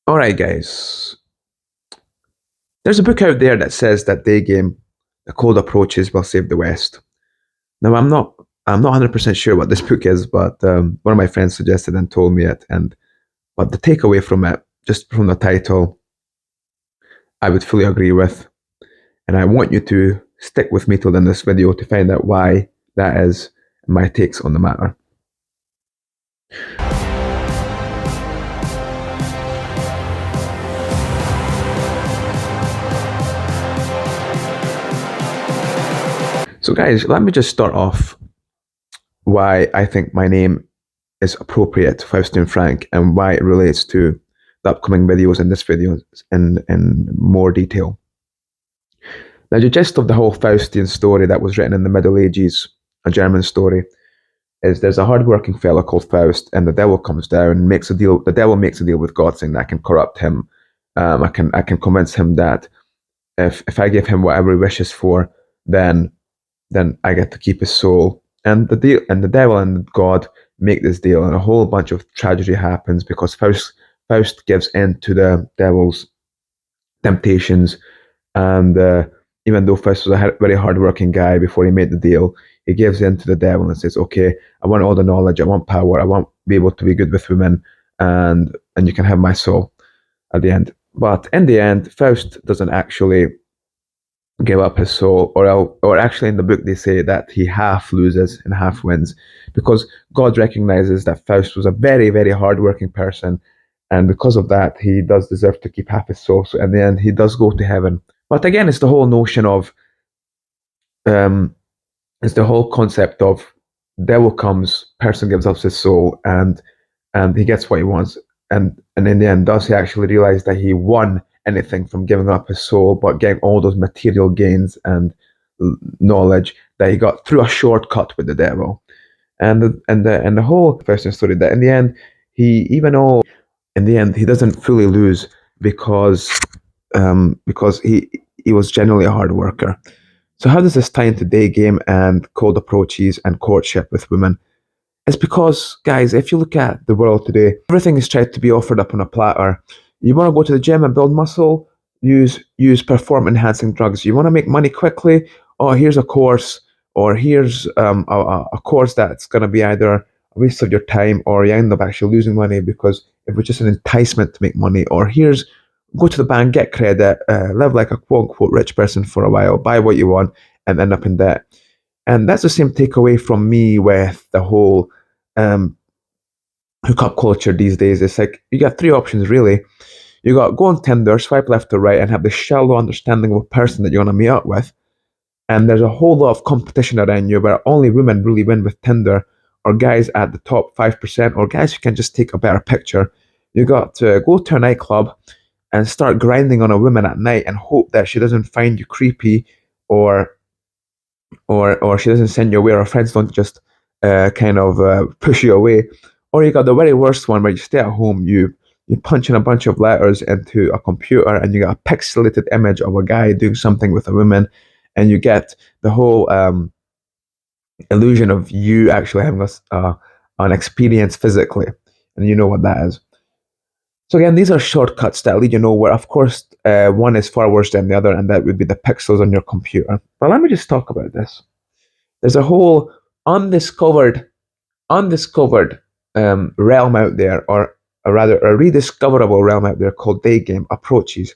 All right, guys. There's a book out there that says that day game, the cold approaches will save the West. Now, I'm not 100% sure what this book is, but one of my friends suggested and told me it. And but the takeaway from it, just from the title, I would fully agree with. And I want you to stick with me till the end of this video to find out why that is and my takes on the matter. So, guys, let me just start off why I think my name is appropriate, Faustian Frank, and why it relates to the upcoming videos in this video in more detail. Now, the gist of the whole Faustian story that was written in the Middle Ages, a German story, is there's a hardworking fellow called Faust, and the devil comes down and makes a deal. The devil makes a deal with God, saying that I can corrupt him. I can convince him that if I give him whatever he wishes for, then I get to keep his soul. And the devil and God make this deal, and a whole bunch of tragedy happens because Faust gives in to the devil's temptations, and even though Faust was a very hardworking guy before he made the deal, he gives in to the devil and says, "Okay, I want all the knowledge, I want power, I want to be able to be good with women, and you can have my soul at the end." But in the end, Faust doesn't actually give up his soul, or actually in the book they say that he half loses and half wins, because God recognizes that Faust was a very, very hardworking person, and because of that, he does deserve to keep half his soul. So in the end, he does go to heaven. But again, it's the whole notion of, um, it's the whole concept of devil comes, person gives up his soul, and he gets what he wants. And in the end, does he actually realize that he won anything from giving up his soul, but getting all those material gains and knowledge that he got through a shortcut with the devil? And the whole question story that in the end, he even though in the end he doesn't fully lose because he was generally a hard worker. So how does this tie into day game and cold approaches and courtship with women? It's because, guys, if you look at the world today, everything is tried to be offered up on a platter. You want to go to the gym and build muscle, use perform enhancing drugs. You want to make money quickly, oh, here's a course, or here's a course that's going to be either a waste of your time, or you end up actually losing money because it was just an enticement to make money. Or here's, go to the bank, get credit, live like a quote unquote rich person for a while, buy what you want, and end up in debt. And that's the same takeaway from me with the whole um, hookup culture these days. It's like you got three options really. You got go on Tinder, swipe left or right, and have the shallow understanding of a person that you want to meet up with. And there's a whole lot of competition around you where only women really win with Tinder, or guys at the top 5%, or guys who can just take a better picture. You got to go to a nightclub and start grinding on a woman at night and hope that she doesn't find you creepy, or or she doesn't send you away, or her friends don't just kind of push you away. Or you got the very worst one where you stay at home, you punch in a bunch of letters into a computer, and you got a pixelated image of a guy doing something with a woman, and you get the whole illusion of you actually having an experience physically, and you know what that is. So again, these are shortcuts that lead you nowhere. Of course, one is far worse than the other, and that would be the pixels on your computer. But let me just talk about this. There's a whole undiscovered realm out there, or rather a rediscoverable realm out there called day game approaches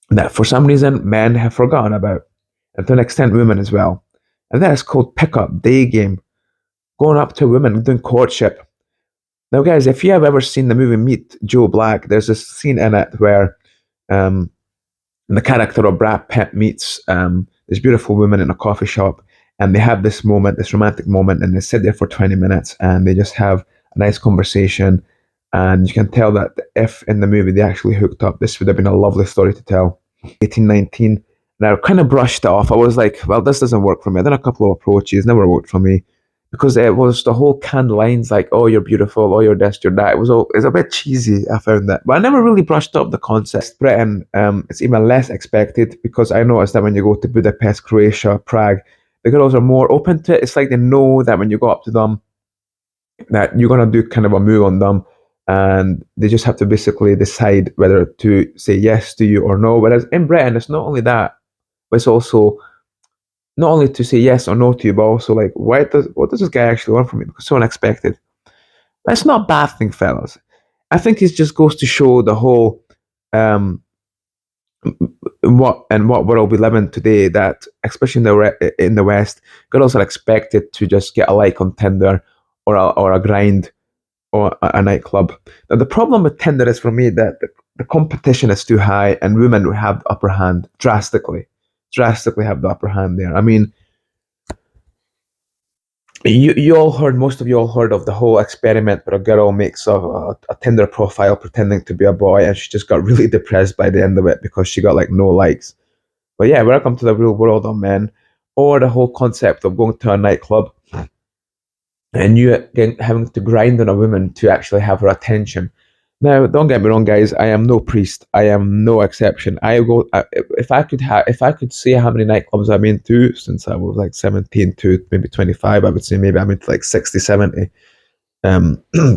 that for some reason men have forgotten about, and to an extent women as well. And that is called pickup day game, going up to women doing courtship. Now, guys, if you have ever seen the movie Meet Joe Black, there's a scene in it where um, the character of Brad Pitt meets this beautiful woman in a coffee shop, and they have this moment, this romantic moment, and they sit there for 20 minutes and they just have a nice conversation. And you can tell that if in the movie they actually hooked up, this would have been a lovely story to tell. 1819, and I kind of brushed it off. I was like, well, this doesn't work for me. I done a couple of approaches, never worked for me, because it was the whole canned lines like, oh, you're beautiful, oh, you're this, you're that. It's a bit cheesy, I found that. But I never really brushed up the concept. Britain, it's even less expected, because I noticed that when you go to Budapest, Croatia, Prague, the girls are more open to it. It's like they know that when you go up to them, that you're going to do kind of a move on them, and they just have to basically decide whether to say yes to you or no. Whereas in Britain, it's not only that, but it's also not only to say yes or no to you, but also like, what does this guy actually want from me? Because it's so unexpected. That's not a bad thing, fellas. I think it just goes to show the whole um, what world we live in today. That especially in the West, girls are expected to just get a like on Tinder or a grind or a nightclub. Now the problem with Tinder is for me that the competition is too high and women have the upper hand drastically have the upper hand there. I mean, most of you all heard of the whole experiment where a girl makes a Tinder profile pretending to be a boy, and she just got really depressed by the end of it because she got like no likes. But yeah, welcome to the real world of men, or the whole concept of going to a nightclub and you having to grind on a woman to actually have her attention. Now, don't get me wrong, guys. I am no priest. I am no exception. If I could say how many nightclubs I've been to since I was like 17 to maybe 25, I would say maybe I'm into like 60, 70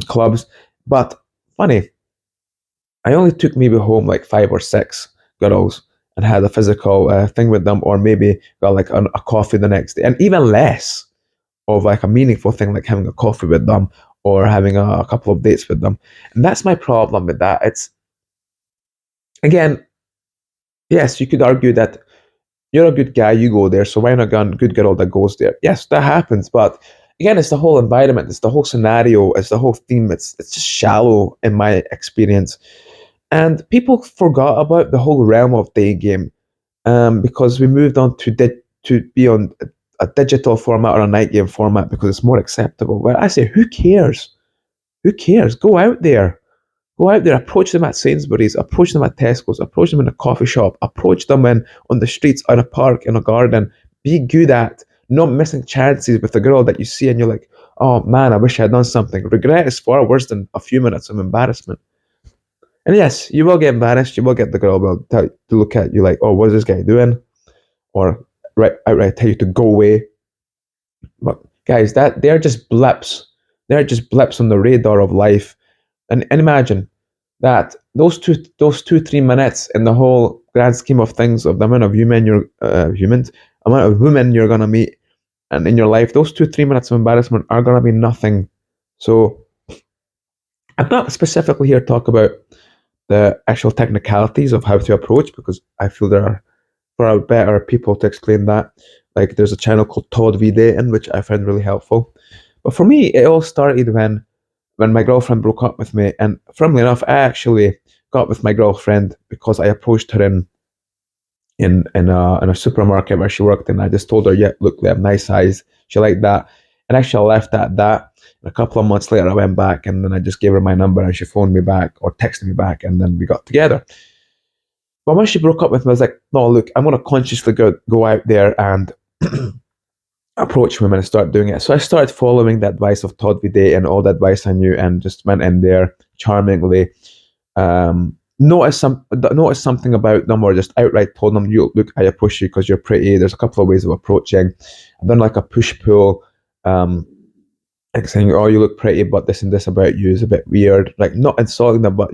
clubs. But funny, I only took maybe home like 5 or 6 girls and had a physical thing with them, or maybe got like a coffee the next day, and even less of like a meaningful thing like having a coffee with them or having a couple of dates with them. And that's my problem with that. It's again, yes, you could argue that you're a good guy, you go there, so why not get a good girl that goes there? Yes, that happens, but again, it's the whole environment, it's the whole scenario, it's the whole theme. It's just shallow in my experience, and people forgot about the whole realm of day game because we moved on to be on a digital format or a night game format because it's more acceptable. But I say, who cares? Who cares? Go out there. Go out there, approach them at Sainsbury's, approach them at Tesco's, approach them in a coffee shop, approach them on the streets, in a park, in a garden. Be good at not missing chances with a girl that you see and you're like, oh man, I wish I had done something. Regret is far worse than a few minutes of embarrassment. And yes, you will get embarrassed. You will get the girl will to look at you like, oh, what is this guy doing? Or outright tell you to go away. But guys, that they're just blips. They're just blips on the radar of life. And imagine that those 2 3 minutes in the whole grand scheme of things of the amount of amount of women you're gonna meet and in your life, those 2 3 minutes of embarrassment are gonna be nothing. So I'm not specifically here to talk about the actual technicalities of how to approach because I feel there are for better people to explain that. Like there's a channel called Tod V Dating, which I find really helpful. But for me, it all started when my girlfriend broke up with me. And funnily enough, I actually got with my girlfriend because I approached her in a supermarket where she worked, and I just told her, "Yeah, look, they have nice eyes." She liked that, and actually I left at that. And a couple of months later, I went back, and then I just gave her my number, and she phoned me back or texted me back, and then we got together. But when she broke up with me, I was like, "No, look, I'm gonna consciously go out there and approach women and start doing it." So I started following the advice of Tod V and all the advice I knew, and just went in there charmingly. Notice something about them, or just outright told them, "You look, I approach you because you're pretty." There's a couple of ways of approaching. I've done like a push pull, like saying, "Oh, you look pretty, but this and this about you is a bit weird." Like not insulting them, but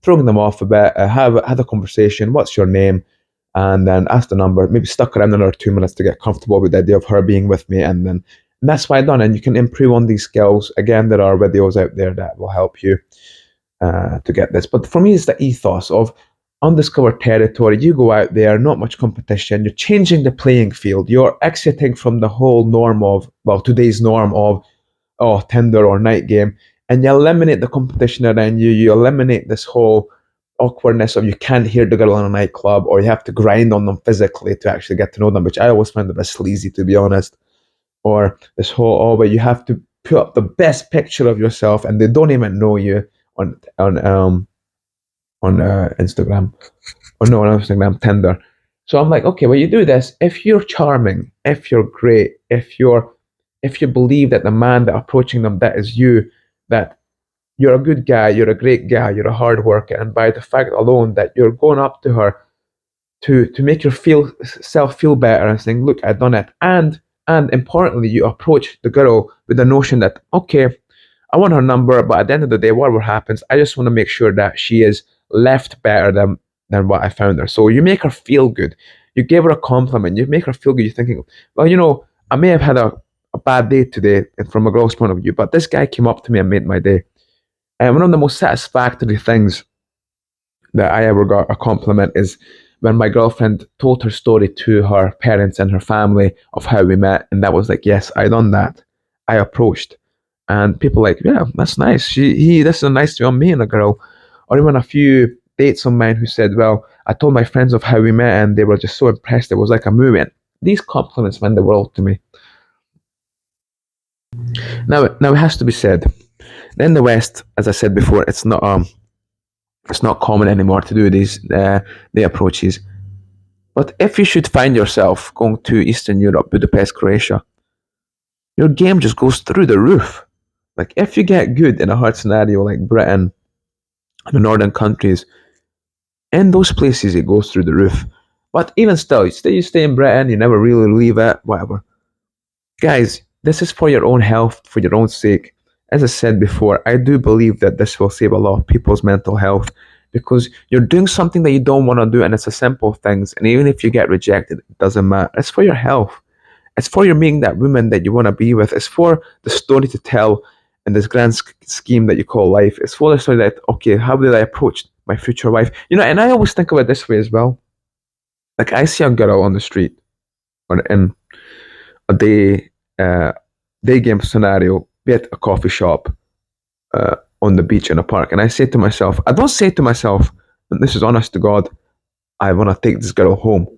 throwing them off a bit. Have had a conversation. What's your name? And then ask the number. Maybe stuck around another 2 minutes to get comfortable with the idea of her being with me, and that's what I done. And you can improve on these skills. Again, there are videos out there that will help you to get this. But for me, it's the ethos of undiscovered territory. You go out there, not much competition. You're changing the playing field. You're exiting from the whole norm of, well, today's norm of, oh, Tinder or night game, and you eliminate the competition around you. You eliminate this whole awkwardness of you can't hear the girl in a nightclub, or you have to grind on them physically to actually get to know them, which I always find a bit sleazy, to be honest. Or this whole, oh, but you have to put up the best picture of yourself, and they don't even know you on Instagram, or no, on Instagram, Tinder. So I'm like, okay, well, you do this if you're charming, if you're great, if you believe that the man that approaching them, that is you, that you're a good guy, you're a great guy, you're a hard worker, and by the fact alone that you're going up to her to make your self feel better and saying, look, I've done it, and importantly, you approach the girl with the notion that, okay, I want her number, but at the end of the day, whatever happens, I just want to make sure that she is left better than what I found her. So you make her feel good. You give her a compliment. You make her feel good. You're thinking, well, I may have had a bad day today from a girl's point of view, but this guy came up to me and made my day. And one of the most satisfactory things that I ever got a compliment is when my girlfriend told her story to her parents and her family of how we met, and that was like, yes, I done that. I approached, and people like, yeah, that's nice. This is a nice to me and a girl, or even a few dates of mine who said, well, I told my friends of how we met, and they were just so impressed. It was like a movie. And these compliments meant the world to me. Now it has to be said. In the West, as I said before, it's not common anymore to do the approaches. But if you should find yourself going to Eastern Europe, Budapest, Croatia, your game just goes through the roof. Like if you get good in a hard scenario like Britain and the northern countries, in those places it goes through the roof. But even still, you stay in Britain, you never really leave it, whatever. Guys, this is for your own health, for your own sake. As I said before, I do believe that this will save a lot of people's mental health because you're doing something that you don't want to do and it's a simple things. And even if you get rejected, it doesn't matter. It's for your health. It's for your meeting that woman that you want to be with. It's for the story to tell in this grand scheme that you call life. It's for the story that, okay, how did I approach my future wife? And I always think of it this way as well. Like I see a girl on the street or in a day game scenario, be at a coffee shop, on the beach in a park, and I say to myself, I don't say to myself, and this is honest to God, I want to take this girl home.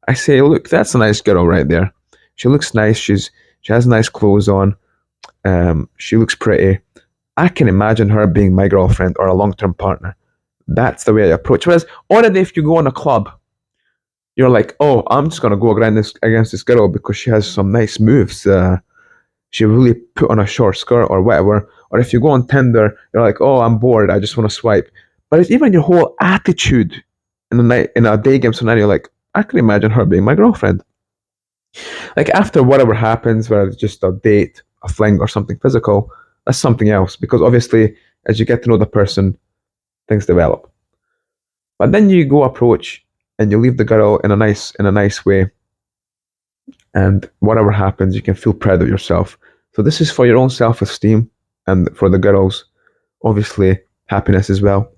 I say, look, that's a nice girl right there. She looks nice. She has nice clothes on. She looks pretty. I can imagine her being my girlfriend or a long-term partner. That's the way I approach. Whereas, already if you go in a club, you're like, oh, I'm just gonna go against this girl because she has some nice moves. She really put on a short skirt or whatever. Or if you go on Tinder, you're like, oh, I'm bored. I just want to swipe. But it's even your whole attitude in a day game scenario. Like I can imagine her being my girlfriend. Like after whatever happens, whether it's just a date, a fling, or something physical, that's something else. Because obviously, as you get to know the person, things develop. But then you go approach and you leave the girl in a nice way, and whatever happens, you can feel proud of yourself. So this is for your own self-esteem and for the girls, obviously happiness as well.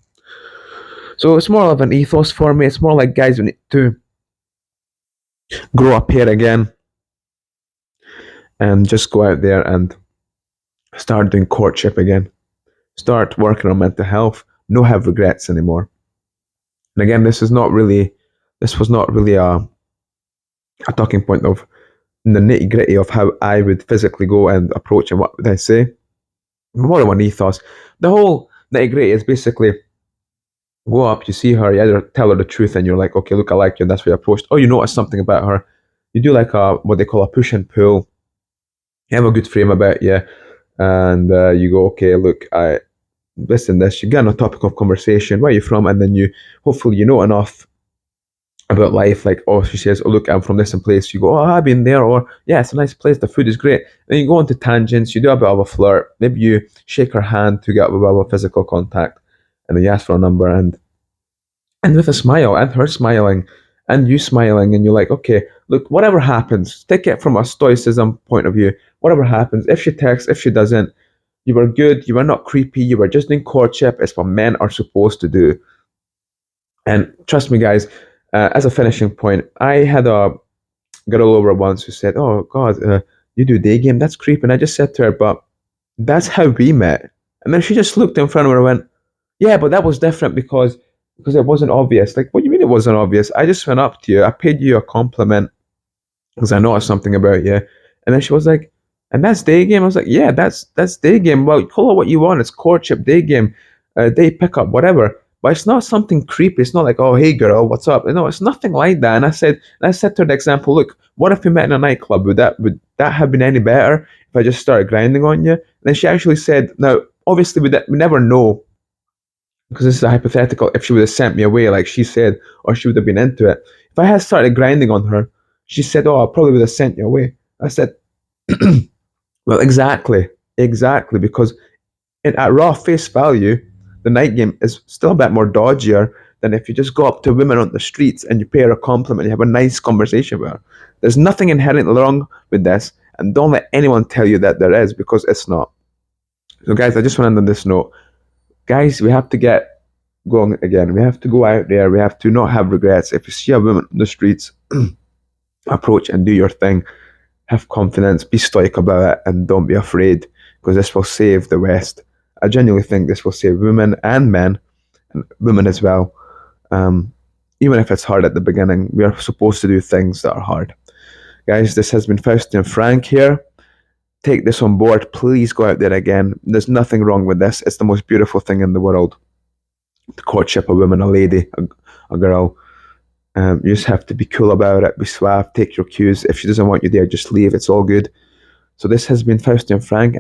So it's more of an ethos for me. It's more like, guys, we need to grow up here again and just go out there and start doing courtship again. Start working on mental health. No have regrets anymore. And again, this was not really a talking point of the nitty gritty of how I would physically go and approach and what would I say. More of an ethos. The whole nitty gritty is basically go up, you see her, you either tell her the truth and you're like, okay, look, I like you, and that's why you approached. Or you notice something about her. You do like what they call a push and pull. You have a good frame about you, and you go, okay, look, I listen this. You get on a topic of conversation. Where are you from? And then hopefully, you know enough about life. Like, oh, she says, oh, look, I'm from this place. You go, oh, I've been there. Or, yeah, it's a nice place. The food is great. Then you go into tangents. You do a bit of a flirt. Maybe you shake her hand to get a bit of a physical contact, and then you ask for a number, and with a smile, and her smiling, and you smiling, and you're like, okay, look, whatever happens, take it from a stoicism point of view. Whatever happens, if she texts, if she doesn't, you were good, you were not creepy, you were just doing courtship. It's what men are supposed to do. And trust me, guys, as a finishing point, I had a girl over once who said, oh, God, you do day game? That's creepy. And I just said to her, but that's how we met. And then she just looked in front of her and went, yeah, but that was different because it wasn't obvious. Like, what do you mean it wasn't obvious? I just went up to you. I paid you a compliment because I noticed something about you. And then she was like, and that's day game? I was like, yeah, that's day game. Well, call it what you want. It's courtship, day game, day pickup, whatever. But it's not something creepy. It's not like, oh, hey, girl, what's up? No, it's nothing like that. And I said to her the example, look, what if we met in a nightclub? Would that have been any better if I just started grinding on you? And then she actually said, now, obviously, we never know because this is a hypothetical, if she would have sent me away, like she said, or she would have been into it. If I had started grinding on her, she said, oh, I probably would have sent you away. I said, well, exactly, because at raw face value, the night game is still a bit more dodgier than if you just go up to women on the streets and you pay her a compliment and you have a nice conversation with her. There's nothing inherently wrong with this, and don't let anyone tell you that there is, because it's not. So, guys, I just want to end on this note. Guys, we have to get going again. We have to go out there. We have to not have regrets. If you see a woman on the streets, approach and do your thing. Have confidence, be stoic about it, and don't be afraid, because this will save the West. I genuinely think this will save women and men, and women as well. Even if it's hard at the beginning, we are supposed to do things that are hard. Guys, this has been Fausti and Frank here. Take this on board. Please go out there again. There's nothing wrong with this. It's the most beautiful thing in the world. The courtship, a woman, a lady, a girl. You just have to be cool about it, be suave, take your cues. If she doesn't want you there, just leave. It's all good. So this has been Fausti and Frank.